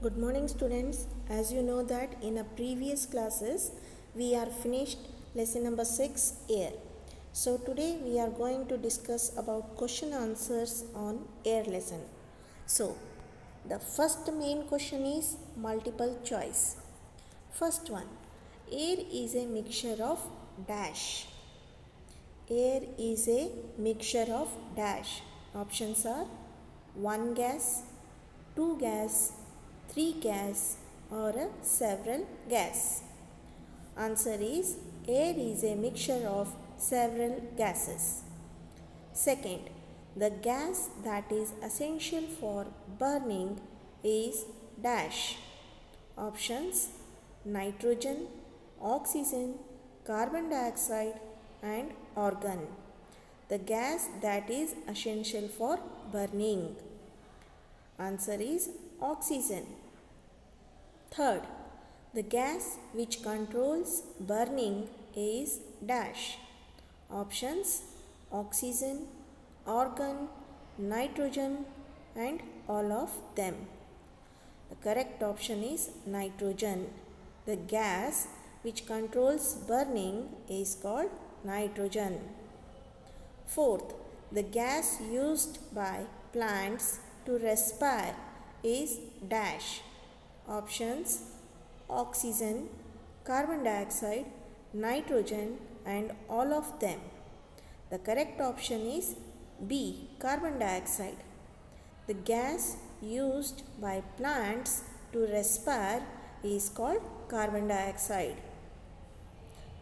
Good morning students. As you know that in a previous classes we are finished lesson number 6 air. So today we are going to discuss about question answers on air lesson. So the first main question is multiple choice. First one, air is a mixture of dash. Air is a mixture of dash. Options are 1 gas, 2 gas, 3 gas or several gas. Answer is air is a mixture of several gases. Second, the gas that is essential for burning is dash. Options nitrogen, oxygen, carbon dioxide and argon. The gas that is essential for burning. Answer is oxygen. Third, the gas which controls burning is dash. Options oxygen, argon, nitrogen and all of them. The correct option is nitrogen. The gas which controls burning is called nitrogen. Fourth, the gas used by plants to respire is dash. Options oxygen, carbon dioxide, nitrogen and all of them. The correct option is B. Carbon dioxide. The gas used by plants to respire is called carbon dioxide.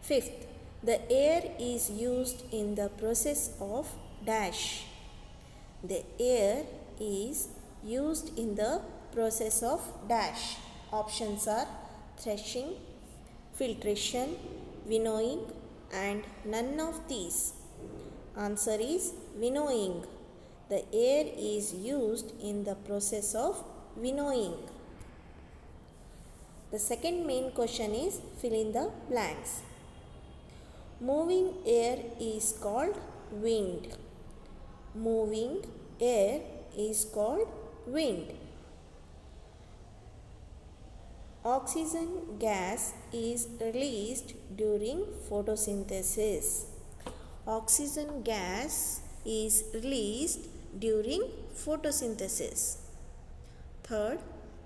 Fifth, the air is used in the process of dash. The air is used in the process of dash. Options are threshing, filtration, winnowing and none of these. Answer is winnowing. The air is used in the process of winnowing. The second main question is fill in the blanks. Moving air is called wind. Moving air is called wind. Oxygen gas is released during photosynthesis. Oxygen gas is released during photosynthesis. Third,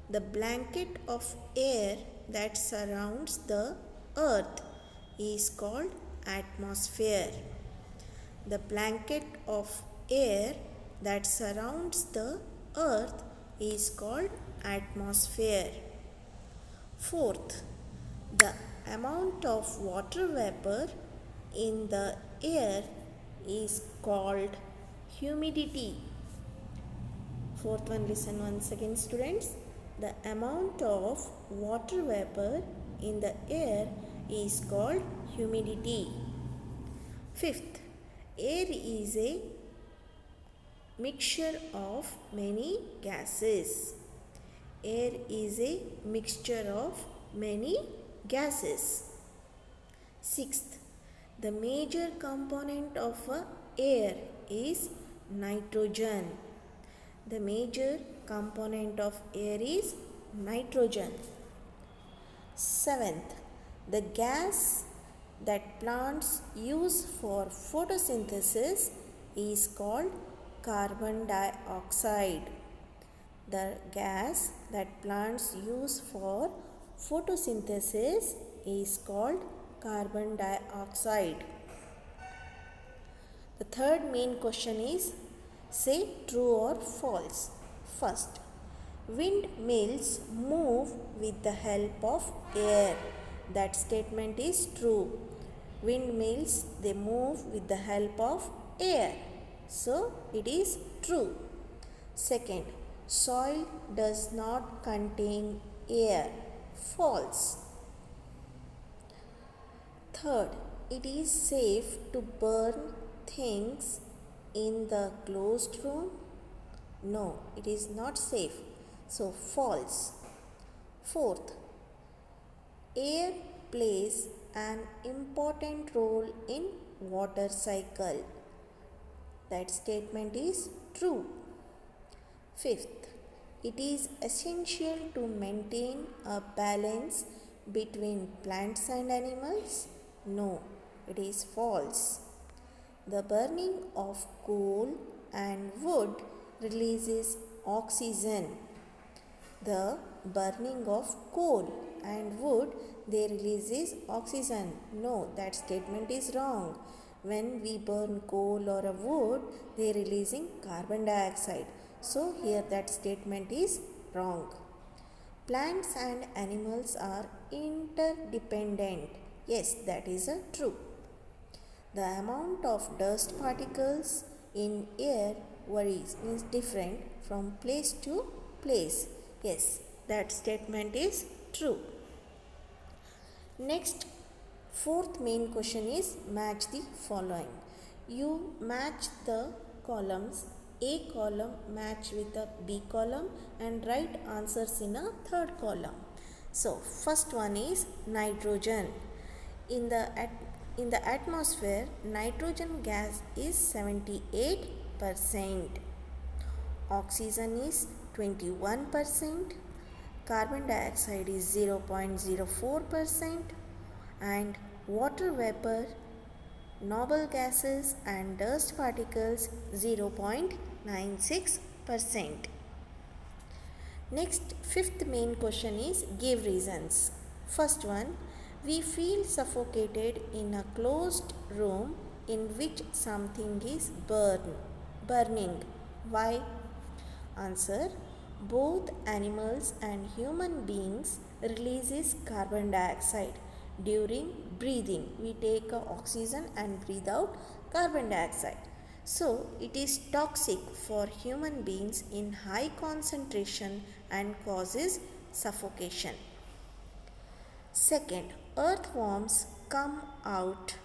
the blanket of air that surrounds the earth is called atmosphere. The blanket of air that surrounds the earth is called atmosphere. Fourth, the amount of water vapor in the air is called humidity. Fourth one, listen once again students. The amount of water vapor in the air is called humidity. Fifth, air is a mixture of many gases. Air is a mixture of many gases. Sixth, the major component of air is nitrogen. The major component of air is nitrogen. Seventh, the gas that plants use for photosynthesis is called carbon dioxide. The gas that plants use for photosynthesis is called carbon dioxide. The third main question is say true or false. First, windmills move with the help of air. That statement is true. Windmills, they move with the help of air. So, it is true. Second, soil does not contain air. False. Third, it is safe to burn things in the closed room. No, it is not safe. So, false. Fourth, air plays an important role in water cycle. That statement is true. Fifth, it is essential to maintain a balance between plants and animals? No, it is false. The burning of coal and wood releases oxygen. The burning of coal and wood, they releases oxygen. No, that statement is wrong. When we burn coal or a wood, they releasing carbon dioxide. So here that statement is wrong. Plants and animals are interdependent. Yes, that is true. The amount of dust particles in air varies, means different from place to place. Yes, that statement is true. Next, fourth main question is match the following. You match the columns. A column match with the B column and write answers in a third column. So, first one is nitrogen. In the atmosphere, nitrogen gas is 78%. Oxygen is 21%. Carbon dioxide is 0.04%. And water vapor, noble gases and dust particles 0.96%. Next, fifth main question is give reasons. First one, we feel suffocated in a closed room in which something is burning. Why? Answer, both animals and human beings releases carbon dioxide during breathing. We take oxygen and breathe out carbon dioxide. So, it is toxic for human beings in high concentration and causes suffocation. Second, earthworms comes out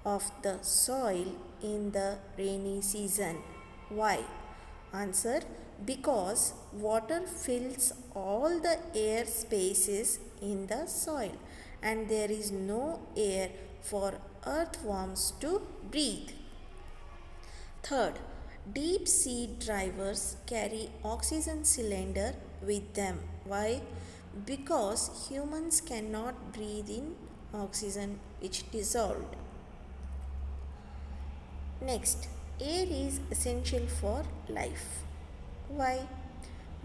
of the soil in the rainy season. Why? Answer, because water fills all the air spaces in the soil and there is no air for earthworms to breathe. Third, deep sea divers carry oxygen cylinder with them. Why? Because humans cannot breathe in oxygen which dissolved. Next, air is essential for life. Why?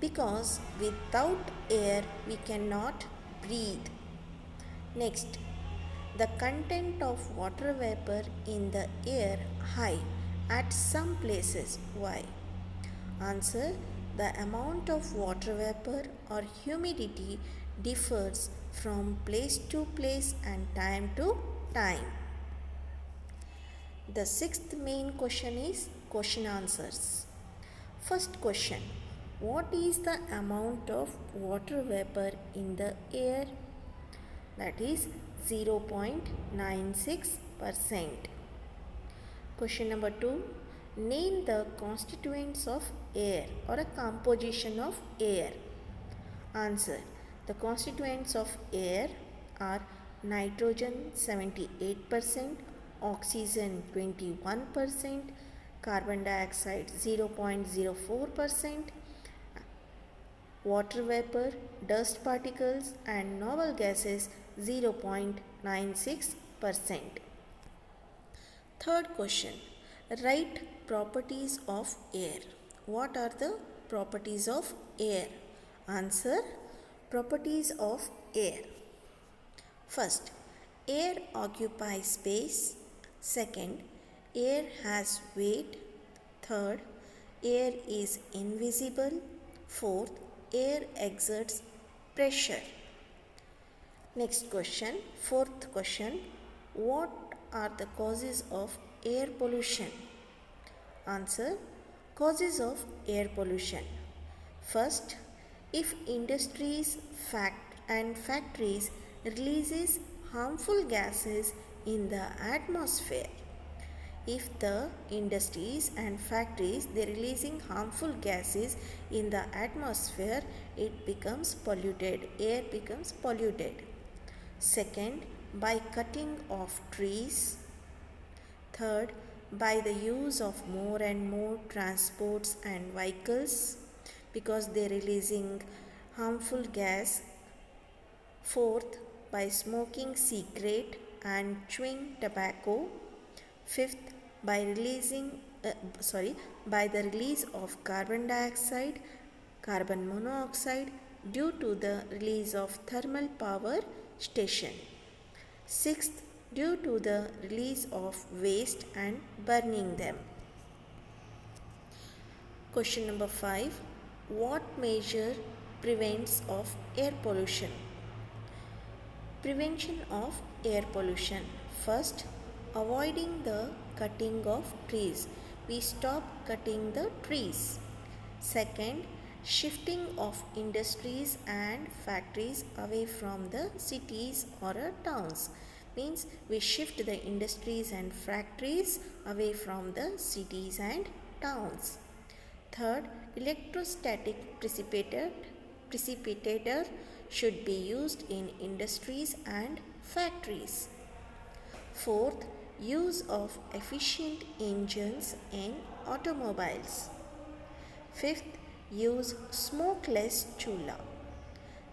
Because without air we cannot breathe. Next, the content of water vapor in the air high at some places. Why? Answer, the amount of water vapor or humidity differs from place to place and time to time. The sixth main question is question answers. First question, what is the amount of water vapor in the air? That is 0.96%. Question number 2, name the constituents of air or a composition of air. Answer, the constituents of air are nitrogen 78%, oxygen 21%, carbon dioxide 0.04%, water vapor, dust particles and noble gases 0.96%. Third question, write properties of air. What are the properties of air? Answer, properties of air. First, air occupies space. Second, air has weight. Third, air is invisible. Fourth, air exerts pressure. Next question, fourth question, what are the causes of air pollution? Answer, causes of air pollution. First, if industries and factories releases harmful gases in the atmosphere. If the industries and factories they releasing harmful gases in the atmosphere, it becomes polluted, air becomes polluted. Second, by cutting off trees. Third, by the use of more and more transports and vehicles, because they are releasing harmful gas. Fourth, by smoking cigarette and chewing tobacco. Fifth, by by the release of carbon dioxide, carbon monoxide due to the release of thermal power station. Sixth, due to the release of waste and burning them. Question number 5. What measure prevents of air pollution? Prevention of air pollution. First, avoiding the cutting of trees. We stop cutting the trees. Second, shifting of industries and factories away from the cities or towns. Means we shift the industries and factories away from the cities and towns. Third, electrostatic precipitator should be used in industries and factories. Fourth, use of efficient engines in automobiles. Fifth, use smokeless chula.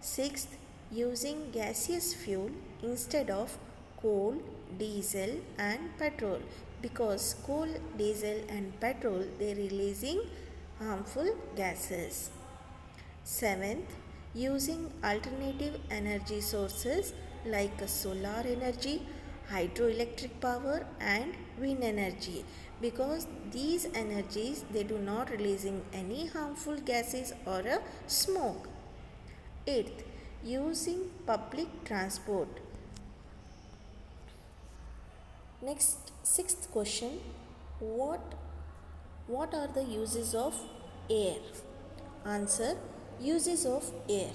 Sixth, using gaseous fuel instead of coal, diesel and petrol, because coal, diesel and petrol they are releasing harmful gases. Seventh, using alternative energy sources like solar energy, hydroelectric power and wind energy, because these energies they do not releasing any harmful gases or smoke. Eighth, using public transport. Next, sixth question, what are the uses of air? Answer, uses of air.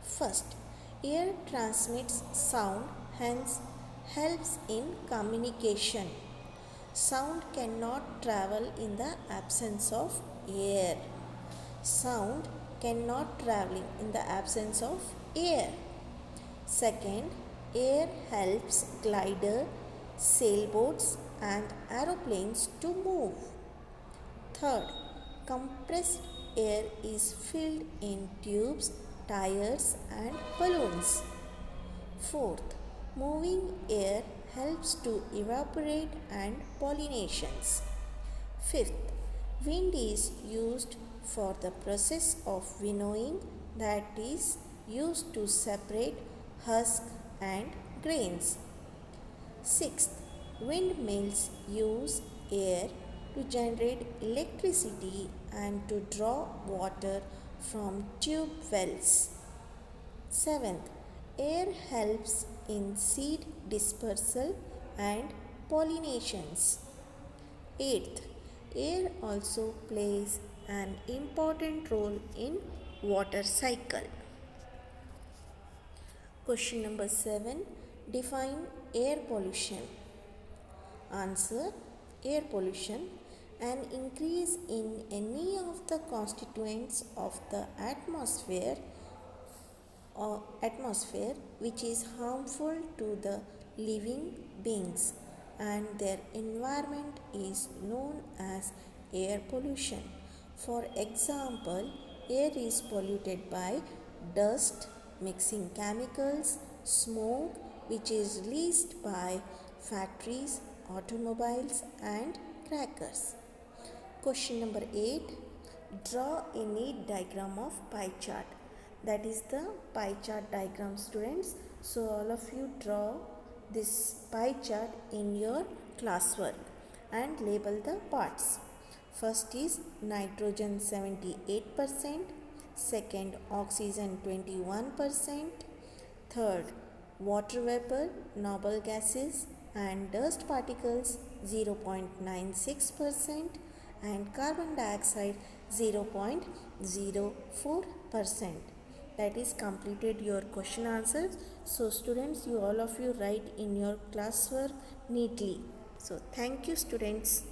First, air transmits sound, hence helps in communication. Sound cannot travel in the absence of air. Sound cannot travel in the absence of air. Second, air helps glider, sailboats and aeroplanes to move. Third, compressed air is filled in tubes, tires and balloons. Fourth, moving air helps to evaporate and pollinations. Fifth, wind is used for the process of winnowing, that is used to separate husk and grains. Sixth, windmills use air to generate electricity and to draw water from tube wells. Seventh, air helps in seed dispersal and pollinations. Eighth, air also plays an important role in water cycle. Question number 7. Define air pollution. Answer, air pollution, an increase in any of the constituents of the atmosphere which is harmful to the living beings and their environment is known as air pollution. For example, air is polluted by dust, mixing chemicals, smoke which is released by factories, automobiles and crackers. Question number 8. Draw a neat diagram of pie chart. That is the pie chart diagram, students. So all of you draw this pie chart in your classwork and label the parts. First is nitrogen 78%, second oxygen 21%, third water vapor, noble gases and dust particles 0.96% and carbon dioxide 0.04%. That is completed your question answers. So students, you all of you write in your classwork neatly. So thank you students.